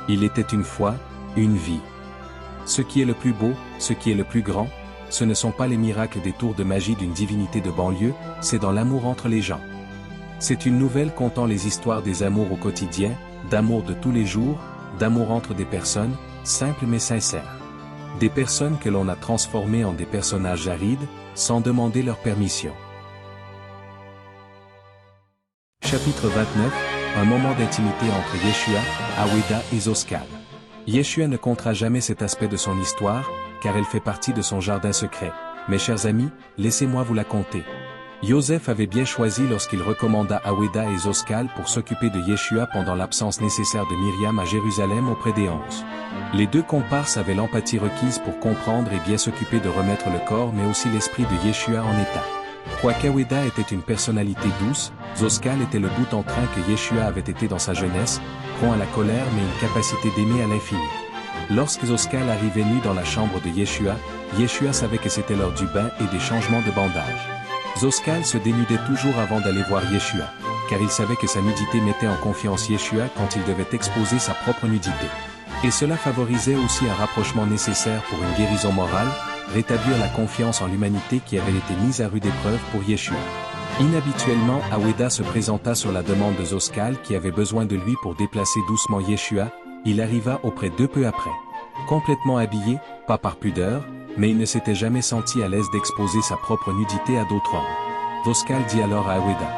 Il était une fois, une vie. Ce qui est le plus beau, ce qui est le plus grand, ce ne sont pas les miracles des tours de magie d'une divinité de banlieue, c'est dans l'amour entre les gens. C'est une nouvelle contant les histoires des amours au quotidien, d'amour de tous les jours, d'amour entre des personnes, simples mais sincères. Des personnes que l'on a transformées en des personnages arides, sans demander leur permission. Chapitre 29, un moment d'intimité entre Yeshua, Aweda et Zoskal. Yeshua ne comptera jamais cet aspect de son histoire, car elle fait partie de son jardin secret. Mes chers amis, laissez-moi vous la conter. Joseph avait bien choisi lorsqu'il recommanda Aweda et Zoskal pour s'occuper de Yeshua pendant l'absence nécessaire de Myriam à Jérusalem auprès des 11. Les deux comparses avaient l'empathie requise pour comprendre et bien s'occuper de remettre le corps mais aussi l'esprit de Yeshua en état. Quoique Aweda était une personnalité douce, Zoskal était le bout en train que Yeshua avait été dans sa jeunesse, prompt à la colère mais une capacité d'aimer à l'infini. Lorsque Zoskal arrivait nu dans la chambre de Yeshua, Yeshua savait que c'était l'heure du bain et des changements de bandage. Zoskal se dénudait toujours avant d'aller voir Yeshua, car il savait que sa nudité mettait en confiance Yeshua quand il devait exposer sa propre nudité. Et cela favorisait aussi un rapprochement nécessaire pour une guérison morale, rétablir la confiance en l'humanité qui avait été mise à rude épreuve pour Yeshua. Inhabituellement, Aweda se présenta sur la demande de Zoskal qui avait besoin de lui pour déplacer doucement Yeshua, il arriva auprès d'eux peu après. Complètement habillé, pas par pudeur, mais il ne s'était jamais senti à l'aise d'exposer sa propre nudité à d'autres hommes. Zoskal dit alors à Aweda.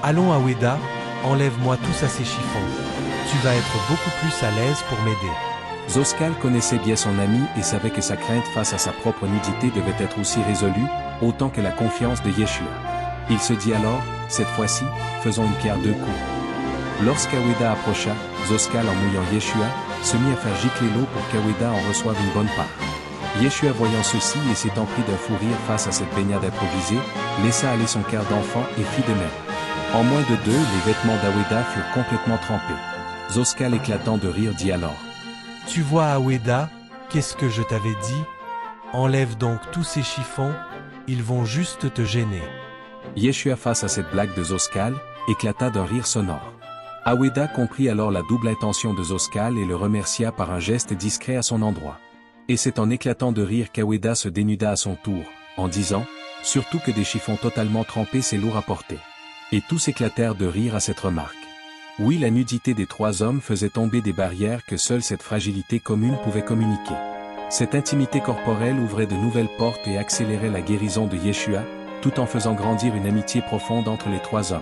Allons Aweda, enlève-moi tous ces chiffons. Tu vas être beaucoup plus à l'aise pour m'aider. Zoskal connaissait bien son ami et savait que sa crainte face à sa propre nudité devait être aussi résolue, autant que la confiance de Yeshua. Il se dit alors, cette fois-ci, faisons une pierre deux coups. Lorsqu'Aweda approcha, Zoskal en mouillant Yeshua, se mit à faire gicler l'eau pour qu'Aweda en reçoive une bonne part. Yeshua voyant ceci et s'étant pris d'un fou rire face à cette baignade improvisée, laissa aller son cœur d'enfant et fit de même. En moins de deux, les vêtements d'Aweda furent complètement trempés. Zoskal éclatant de rire dit alors. Tu vois Aweda, qu'est-ce que je t'avais dit? Enlève donc tous ces chiffons, ils vont juste te gêner. Yeshua face à cette blague de Zoskal, éclata d'un rire sonore. Aweda comprit alors la double intention de Zoskal et le remercia par un geste discret à son endroit. Et c'est en éclatant de rire qu'Aweda se dénuda à son tour, en disant, surtout que des chiffons totalement trempés c'est lourd à porter. Et tous éclatèrent de rire à cette remarque. Oui, la nudité des trois hommes faisait tomber des barrières que seule cette fragilité commune pouvait communiquer. Cette intimité corporelle ouvrait de nouvelles portes et accélérait la guérison de Yeshua, tout en faisant grandir une amitié profonde entre les trois hommes.